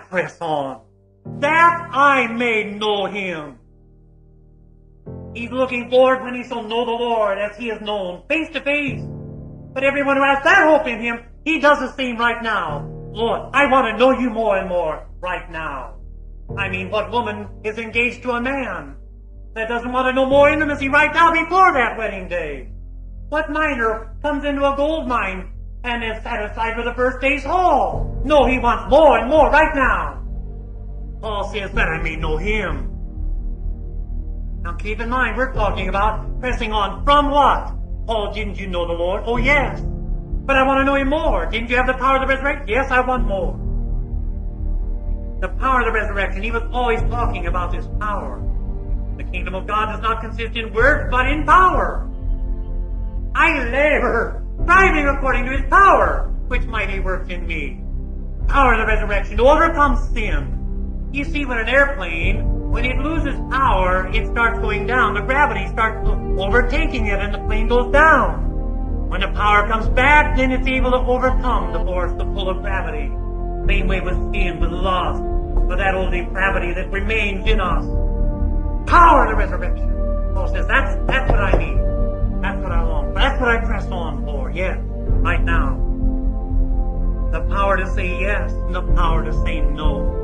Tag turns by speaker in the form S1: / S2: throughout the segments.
S1: press on, that I may know him. He's looking forward when he shall know the Lord as he is known, face to face. But everyone who has that hope in him, he does the same right now. Lord, I want to know you more and more right now. I mean, what woman is engaged to a man that doesn't want to know more intimacy right now before that wedding day? What miner comes into a gold mine and is satisfied with the first day's haul? No, he wants more and more right now. Paul says that I may know him. Now keep in mind, we're talking about pressing on from what? Paul, didn't you know the Lord? Oh yes. But I want to know him more. Didn't you have the power of the resurrection? Yes, I want more. The power of the resurrection, he was always talking about this power. The kingdom of God does not consist in words, but in power. I labor, striving according to his power, which mighty works in me. Power of the resurrection to overcome sin. You see, when an airplane, when it loses power, it starts going down. The gravity starts overtaking it, and the plane goes down. When the power comes back, then it's able to overcome the force, the pull of gravity. Same way with sin, with lust, with that old depravity that remains in us. Power of the resurrection. Paul says, that's what I need. That's what I long for. That's what I press on for. Yes, right now. The power to say yes and the power to say no.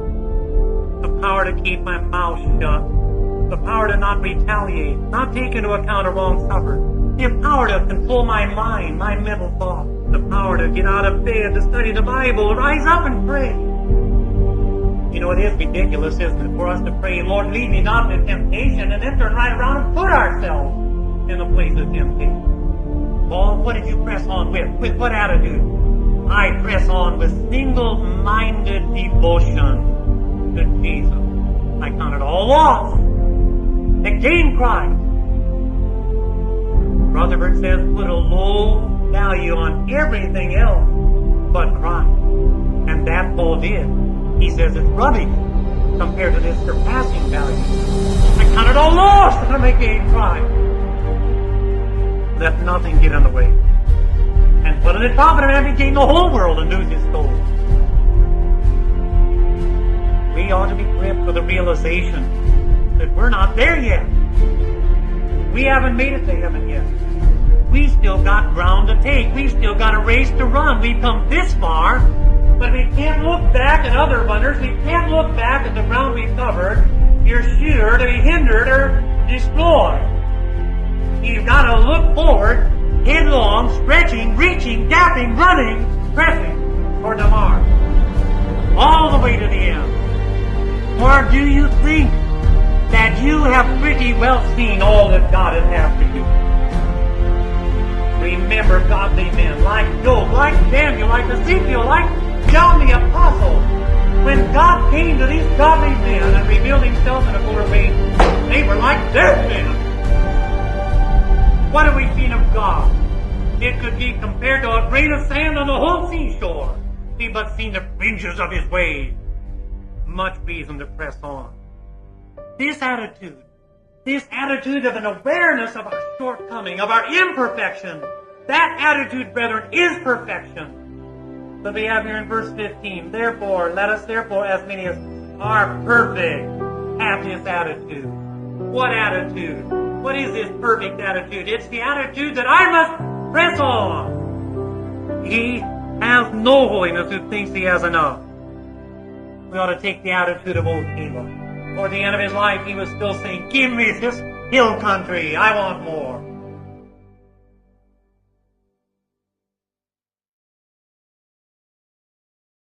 S1: The power to keep my mouth shut. The power to not retaliate, not take into account a wrong suffered. The power to control my mind, my mental thought. The power to get out of bed, to study the Bible, rise up and pray. You know, it is ridiculous, isn't it, for us to pray, Lord, lead me not into temptation, and then turn right around and put ourselves in the place of temptation. Paul, what did you press on with? With what attitude? I press on with single-minded devotion to Jesus. I count it all loss and gain Christ. Rutherford says, put a low value on everything else but Christ. And that Paul did. He says it's rubbish compared to this surpassing value. I count it all lost and I may gain Christ. Let nothing get in the way. And what is it profit of having gained the whole world and lose his soul? We ought to be gripped with the realization that we're not there yet. We haven't made it to heaven yet. We still got ground to take. We still got a race to run. We've come this far, but we can't look back at other runners. We can't look back at the ground we've covered. You're sure to be hindered or destroyed. You've got to look forward, headlong, stretching, reaching, gapping, running, pressing toward the mark. All the way to the end. Or do you think that you have pretty well seen all that God has had for you? Remember godly men like Job, like Daniel, like Ezekiel, like John the Apostle. When God came to these godly men and revealed himself in a fuller way, they were like dead men. What have we seen of God? It could be compared to a grain of sand on the whole seashore. We but seen the fringes of his waves. Much reason to press on. This attitude of an awareness of our shortcoming, of our imperfection, that attitude, brethren, is perfection. So we have here in verse 15, therefore, let us therefore, as many as are perfect, have this attitude. What attitude? What is this perfect attitude? It's the attitude that I must press on. He has no holiness who thinks he has enough. We ought to take the attitude of old Caleb. Toward the end of his life, he was still saying, give me this hill country. I want more.